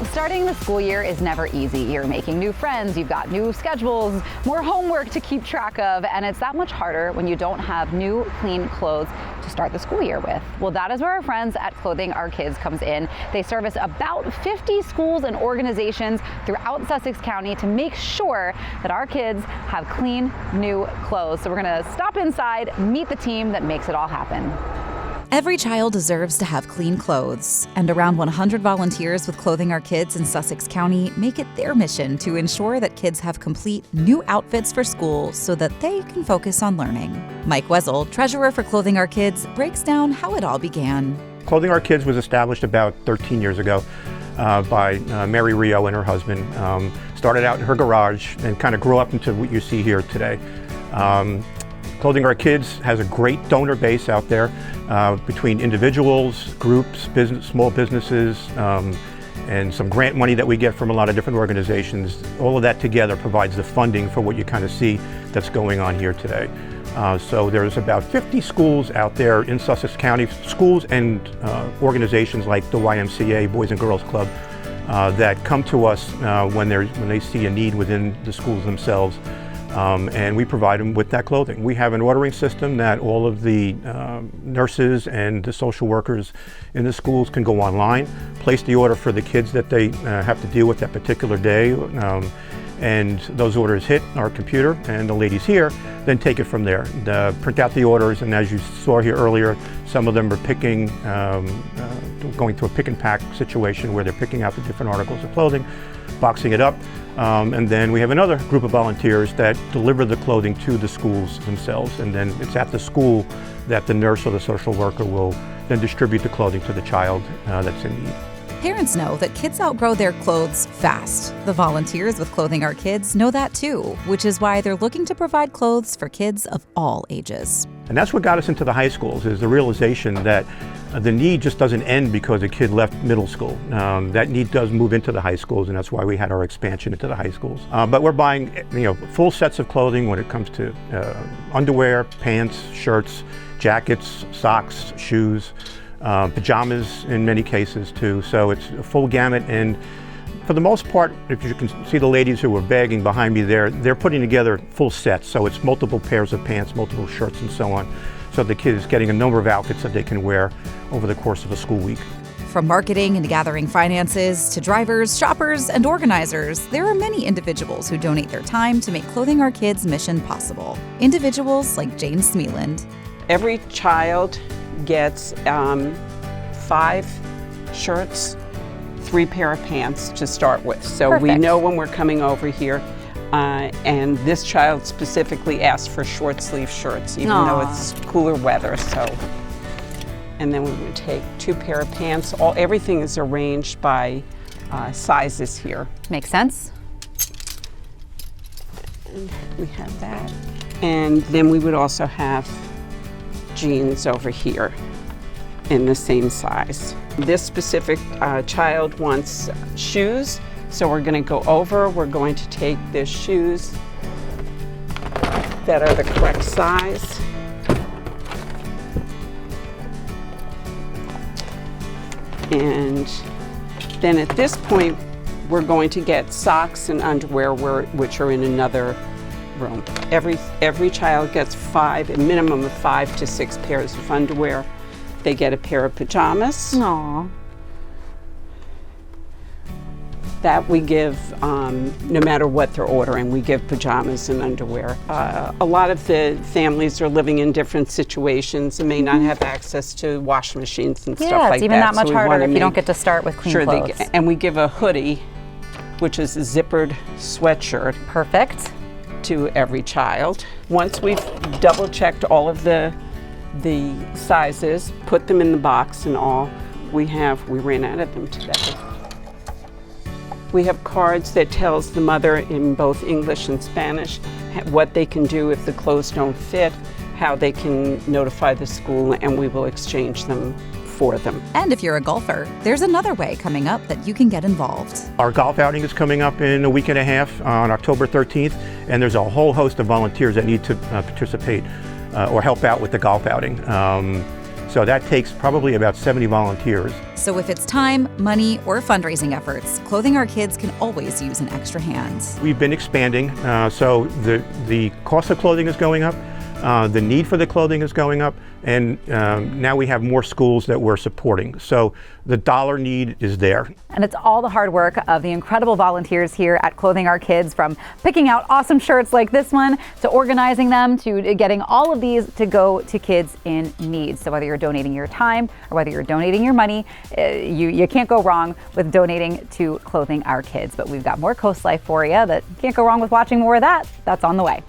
Starting the school year is never easy. You're making new friends, you've got new schedules, more homework to keep track of, and it's that much harder when you don't have new, clean clothes to start the school year with. Well, that is where our friends at Clothing Our Kids comes in. They service about 50 schools and organizations throughout Sussex County to make sure that our kids have clean, new clothes. So we're gonna stop inside, meet the team that makes it all happen. Every child deserves to have clean clothes, and around 100 volunteers with Clothing Our Kids in Sussex County make it their mission to ensure that kids have complete new outfits for school so that they can focus on learning. Mike Wessel, treasurer for Clothing Our Kids, breaks down how it all began. Clothing Our Kids was established about 13 years ago by Mary Rizzo and her husband. Started out in her garage and kind of grew up into what you see here today. Clothing Our Kids has a great donor base out there between individuals, groups, small businesses, and some grant money that we get from a lot of different organizations. All of that together provides the funding for what you kind of see that's going on here today. So there's about 50 schools out there in Sussex County, schools and organizations like the YMCA, Boys and Girls Club, that come to us when they see a need within the schools themselves. And we provide them with that clothing. We have an ordering system that all of the nurses and the social workers in the schools can go online, place the order for the kids that they have to deal with that particular day, and those orders hit our computer, and the ladies here then take it from there. Print out the orders, and as you saw here earlier, some of them are picking, going through a pick and pack situation where they're picking out the different articles of clothing, boxing it up, and then we have another group of volunteers that deliver the clothing to the schools themselves, and then it's at the school that the nurse or the social worker will then distribute the clothing to the child that's in need. Parents know that kids outgrow their clothes fast. The volunteers with Clothing Our Kids know that too, which is why they're looking to provide clothes for kids of all ages. And that's what got us into the high schools, is the realization that the need just doesn't end because a kid left middle school. That need does move into the high schools, and that's why we had our expansion into the high schools. But we're buying, full sets of clothing when it comes to underwear, pants, shirts, jackets, socks, shoes, pajamas in many cases too. So it's a full gamut, and for the most part, if you can see the ladies who are bagging behind me there, they're putting together full sets. So it's multiple pairs of pants, multiple shirts, and so on. So the kid is getting a number of outfits that they can wear over the course of a school week. From marketing and gathering finances to drivers, shoppers, and organizers, there are many individuals who donate their time to make Clothing Our Kids' mission possible. Individuals like Jane Smeeland. Every child gets 5 shirts, 3 pair of pants to start with. So Perfect. We know when we're coming over here, and this child specifically asked for short sleeve shirts, even though it's cooler weather. So, and then we would take 2 pair of pants. Everything is arranged by sizes here. Makes sense. And we have that. And then we would also have jeans over here in the same size. This specific child wants shoes, so we're going to go over. We're going to take the shoes that are the correct size. And then at this point, we're going to get socks and underwear which are in another room. Every child gets a minimum of 5 to 6 pairs of underwear. They get a pair of pajamas. Aww. That we give, no matter what they're ordering, we give pajamas and underwear. A lot of the families are living in different situations and may not have access to washing machines and stuff like that. Yeah, it's even that much harder if you don't get to start with clean clothes. And we give a hoodie, which is a zippered sweatshirt. Perfect. To every child. Once we've double checked all of the sizes, put them in the box and all, we ran out of them today. We have cards that tells the mother in both English and Spanish what they can do if the clothes don't fit, how they can notify the school, and we will exchange them for them. And if you're a golfer, there's another way coming up that you can get involved. Our golf outing is coming up in a week and a half on October 13th, and there's a whole host of volunteers that need to participate or help out with the golf outing. So that takes probably about 70 volunteers. So if it's time, money, or fundraising efforts, Clothing Our Kids can always use an extra hand. We've been expanding, so the cost of clothing is going up, the need for the clothing is going up, and now we have more schools that we're supporting. So the dollar need is there. And it's all the hard work of the incredible volunteers here at Clothing Our Kids, from picking out awesome shirts like this one, to organizing them, to getting all of these to go to kids in need. So whether you're donating your time or whether you're donating your money, you can't go wrong with donating to Clothing Our Kids. But we've got more CoastLife for you that can't go wrong with watching more of that. That's on the way.